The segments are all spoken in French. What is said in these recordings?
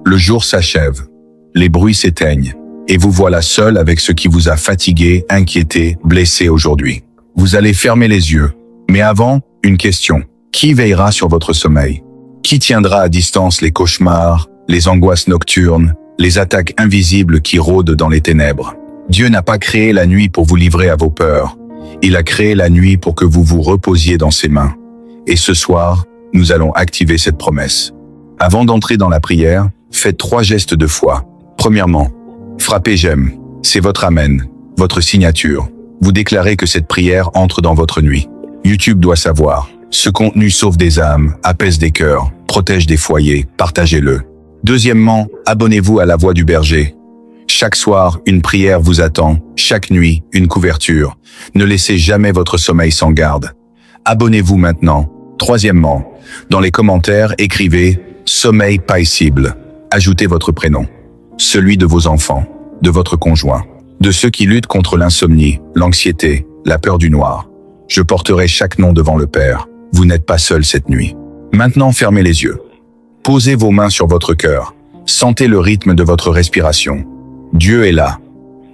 Le jour s'achève. Les bruits s'éteignent. Et vous voilà seul avec ce qui vous a fatigué, inquiété, blessé aujourd'hui. Vous allez fermer les yeux. Mais avant, une question. Qui veillera sur votre sommeil? Qui tiendra à distance les cauchemars, les angoisses nocturnes, les attaques invisibles qui rôdent dans les ténèbres? Dieu n'a pas créé la nuit pour vous livrer à vos peurs. Il a créé la nuit pour que vous vous reposiez dans ses mains. Et ce soir, nous allons activer cette promesse. Avant d'entrer dans la prière, faites 3 gestes de foi. Premièrement, frappez j'aime. C'est votre amen, votre signature. Vous déclarez que cette prière entre dans votre nuit. YouTube doit savoir. Ce contenu sauve des âmes, apaise des cœurs, protège des foyers, partagez-le. Deuxièmement, abonnez-vous à la Voix du Berger. Chaque soir, une prière vous attend. Chaque nuit, une couverture. Ne laissez jamais votre sommeil sans garde. Abonnez-vous maintenant. Troisièmement, dans les commentaires, écrivez « Sommeil paisible ». Ajoutez votre prénom, celui de vos enfants, de votre conjoint, de ceux qui luttent contre l'insomnie, l'anxiété, la peur du noir. Je porterai chaque nom devant le Père. Vous n'êtes pas seul cette nuit. Maintenant, fermez les yeux. Posez vos mains sur votre cœur. Sentez le rythme de votre respiration. Dieu est là.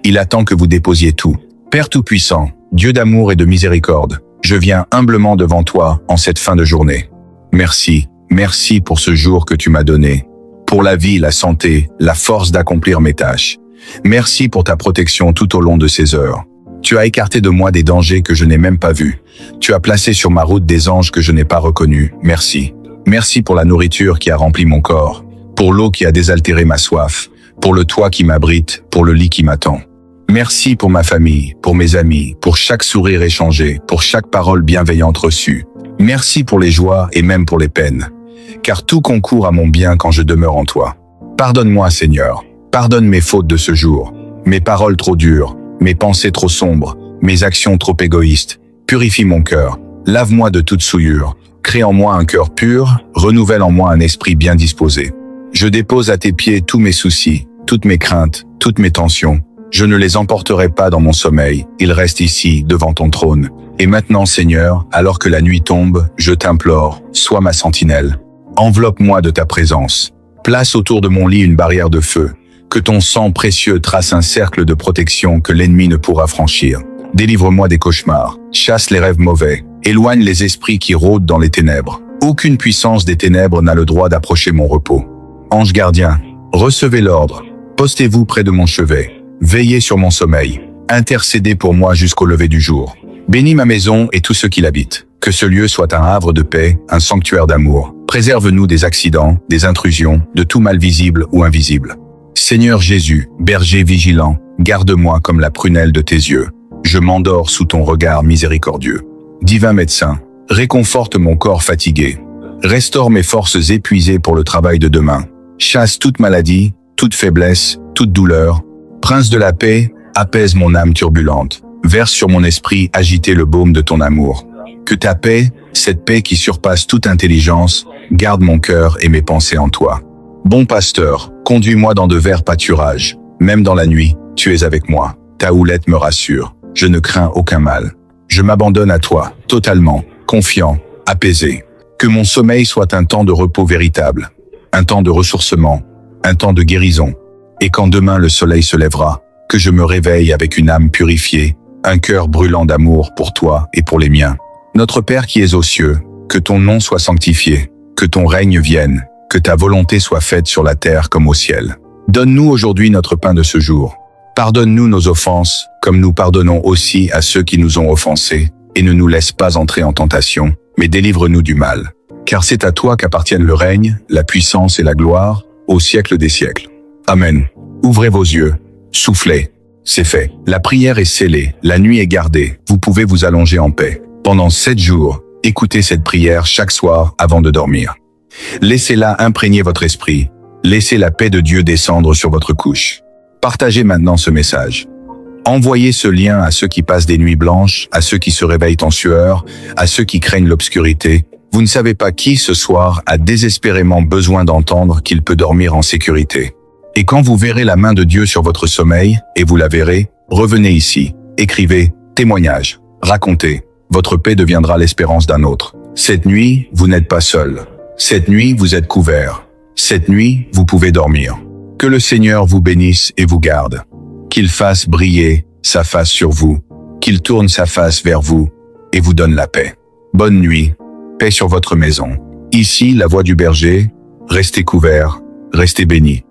Il attend que vous déposiez tout. Père Tout-Puissant, Dieu d'amour et de miséricorde, je viens humblement devant toi en cette fin de journée. Merci, merci pour ce jour que tu m'as donné. Pour la vie, la santé, la force d'accomplir mes tâches. Merci pour ta protection tout au long de ces heures. Tu as écarté de moi des dangers que je n'ai même pas vus. Tu as placé sur ma route des anges que je n'ai pas reconnus. Merci. Merci pour la nourriture qui a rempli mon corps, pour l'eau qui a désaltéré ma soif, pour le toit qui m'abrite, pour le lit qui m'attend. Merci pour ma famille, pour mes amis, pour chaque sourire échangé, pour chaque parole bienveillante reçue. Merci pour les joies et même pour les peines, car tout concourt à mon bien quand je demeure en toi. Pardonne-moi, Seigneur. Pardonne mes fautes de ce jour, mes paroles trop dures, mes pensées trop sombres, mes actions trop égoïstes. Purifie mon cœur, lave-moi de toute souillure, crée en moi un cœur pur, renouvelle en moi un esprit bien disposé. Je dépose à tes pieds tous mes soucis, toutes mes craintes, toutes mes tensions. Je ne les emporterai pas dans mon sommeil, ils restent ici, devant ton trône. Et maintenant, Seigneur, alors que la nuit tombe, je t'implore, sois ma sentinelle. Enveloppe-moi de ta présence. Place autour de mon lit une barrière de feu. Que ton sang précieux trace un cercle de protection que l'ennemi ne pourra franchir. Délivre-moi des cauchemars, chasse les rêves mauvais, éloigne les esprits qui rôdent dans les ténèbres. Aucune puissance des ténèbres n'a le droit d'approcher mon repos. Ange gardien, recevez l'ordre, postez-vous près de mon chevet, veillez sur mon sommeil, intercédez pour moi jusqu'au lever du jour. Bénis ma maison et tous ceux qui l'habitent. Que ce lieu soit un havre de paix, un sanctuaire d'amour. Préserve-nous des accidents, des intrusions, de tout mal visible ou invisible. Seigneur Jésus, berger vigilant, garde-moi comme la prunelle de tes yeux. Je m'endors sous ton regard miséricordieux. Divin médecin, réconforte mon corps fatigué. Restaure mes forces épuisées pour le travail de demain. Chasse toute maladie, toute faiblesse, toute douleur. Prince de la paix, apaise mon âme turbulente. Verse sur mon esprit agité le baume de ton amour. Que ta paix, cette paix qui surpasse toute intelligence, garde mon cœur et mes pensées en toi. Bon pasteur, conduis-moi dans de verts pâturages. Même dans la nuit, tu es avec moi. Ta houlette me rassure. Je ne crains aucun mal. Je m'abandonne à toi, totalement, confiant, apaisé. Que mon sommeil soit un temps de repos véritable, un temps de ressourcement, un temps de guérison. Et quand demain le soleil se lèvera, que je me réveille avec une âme purifiée, un cœur brûlant d'amour pour toi et pour les miens. Notre Père qui es aux cieux, que ton nom soit sanctifié, que ton règne vienne, que ta volonté soit faite sur la terre comme au ciel. Donne-nous aujourd'hui notre pain de ce jour. Pardonne-nous nos offenses, comme nous pardonnons aussi à ceux qui nous ont offensés, et ne nous laisse pas entrer en tentation, mais délivre-nous du mal. Car c'est à toi qu'appartiennent le règne, la puissance et la gloire, au siècle des siècles. Amen. Ouvrez vos yeux, soufflez. C'est fait. La prière est scellée, la nuit est gardée, vous pouvez vous allonger en paix. Pendant 7 jours, écoutez cette prière chaque soir avant de dormir. Laissez-la imprégner votre esprit. Laissez la paix de Dieu descendre sur votre couche. Partagez maintenant ce message. Envoyez ce lien à ceux qui passent des nuits blanches, à ceux qui se réveillent en sueur, à ceux qui craignent l'obscurité. Vous ne savez pas qui ce soir a désespérément besoin d'entendre qu'il peut dormir en sécurité. Et quand vous verrez la main de Dieu sur votre sommeil, et vous la verrez, revenez ici, écrivez, témoignage, racontez. Votre paix deviendra l'espérance d'un autre. Cette nuit, vous n'êtes pas seul. Cette nuit, vous êtes couvert. Cette nuit, vous pouvez dormir. Que le Seigneur vous bénisse et vous garde. Qu'il fasse briller sa face sur vous, qu'il tourne sa face vers vous et vous donne la paix. Bonne nuit, paix sur votre maison. Ici, la voix du berger, restez couverts, restez bénis.